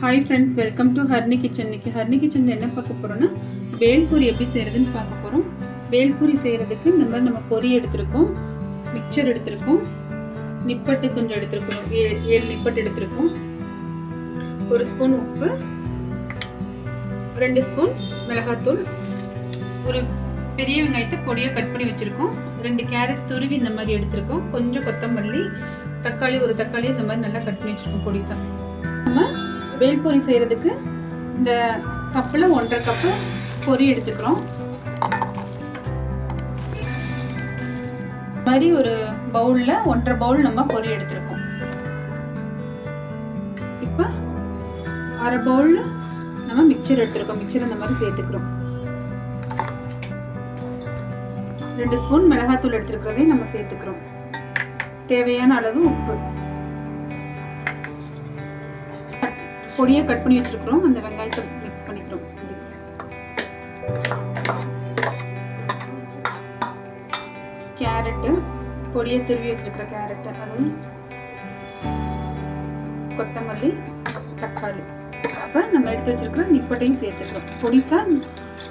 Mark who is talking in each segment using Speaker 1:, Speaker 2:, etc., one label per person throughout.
Speaker 1: Hi friends, welcome to ஹர்னி kitchen. இன்னைக்கு ஹர்னி கிச்சனில் என்ன பார்க்க போகிறோன்னா பேல் பூரி எப்படி செய்கிறதுன்னு பார்க்க போகிறோம். பேல் பூரி செய்கிறதுக்கு இந்த மாதிரி நம்ம பொரி எடுத்திருக்கோம், மிக்சர் எடுத்திருக்கோம், நிப்பட்டு கொஞ்சம் எடுத்திருக்கோம், 7 நிப்பட்டு எடுத்திருக்கோம், 1 ஸ்பூன் உப்பு, 2 ஸ்பூன் மிளகாத்தூள், ஒரு பெரிய வெங்காயத்தை பொடியாக கட் பண்ணி வச்சுருக்கோம், 2 கேரட் துருவி இந்த மாதிரி எடுத்திருக்கோம், கொஞ்சம் கொத்தமல்லி, தக்காளி, ஒரு தக்காளி இந்த மாதிரி நல்லா கட் பண்ணி வச்சுருக்கோம் பொடிசா. நம்ம பேல் பூரி செய்கிறதுக்கு இந்த கப்பில் 1.5 கப்பு பொரி எடுத்துக்கிறோம். மாதிரி ஒரு பவுலில் 1.5 பவுல் நம்ம பொரி எடுத்துருக்கோம். இப்போ 1/2 பவுலில் நம்ம மிக்சர் எடுத்துருக்கோம். மிக்சர் இந்த மாதிரி சேர்த்துக்கிறோம். 2 ஸ்பூன் மிளகாத்தூள் எடுத்துருக்கிறதையும் நம்ம சேர்த்துக்கிறோம். தேவையான அளவு உப்பு, பொடியை கட் பண்ணி வச்சிருக்கிறோம். அந்த வெங்காயத்தை மிக்ஸ் பண்ணிக்கிறோம். கேரட்டு, பொடியை துருவி வச்சிருக்கிற கேரட்டு, அதுவும் கொத்தமல்லி, தக்காளி. அப்போ நம்ம எடுத்து வச்சிருக்கிற நிப்பட்டையும் சேர்த்துக்கிறோம். பொடிசா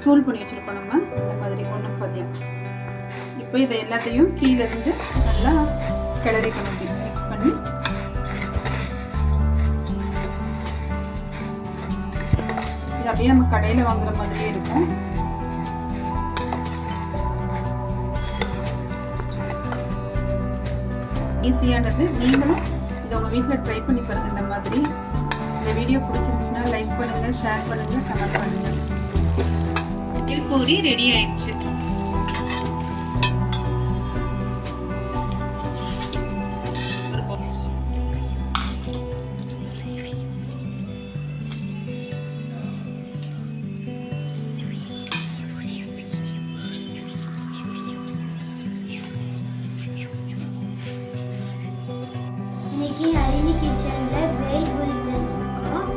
Speaker 1: தூள் பண்ணி வச்சிருக்கோம் நம்ம இந்த மாதிரி ஒன்றும் பதியம். இப்போ இதை எல்லாத்தையும் கீழே இருந்து நல்லா கிளறிக்கணும். மிக்ஸ் பண்ணி இது அப்படியே நம்ம கடையில் வாங்குற மாதிரியே இருக்கும். ஈஸியானது. நீங்களும் இதை உங்கள் வீட்டில் ட்ரை பண்ணி பாருங்கள். இந்த மாதிரி இந்த வீடியோ பிடிச்சிருந்துச்சுன்னா லைக் பண்ணுங்கள், ஷேர் பண்ணுங்கள், கமெண்ட் பண்ணுங்கள். பேல் பூரி ரெடி ஆயிடுச்சு.
Speaker 2: இன்னைக்கு ஹரிணி கிச்சனில் பேல் பூரி செஞ்சுருக்கோம்.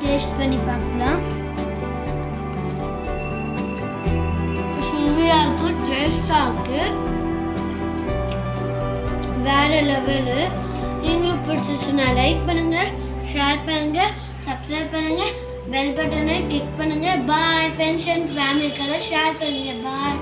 Speaker 2: டேஸ்ட் பண்ணி பார்க்கலாம். சுவையாக இருக்கு, டேஸ்டாக இருக்கு, வேற லெவலு. நீங்களும் பிடிச்சிச்சுன்னா லைக் பண்ணுங்க, ஷேர் பண்ணுங்க, சப்ஸ்கிரைப் பண்ணுங்க, பெல் பட்டனை கிளிக் பண்ணுங்க. பாய். ஃப்ரெண்ட்ஸ் அண்ட் ஃபேமிலிக்கெல்லாம் ஷேர் பண்ணுங்க. பாய்.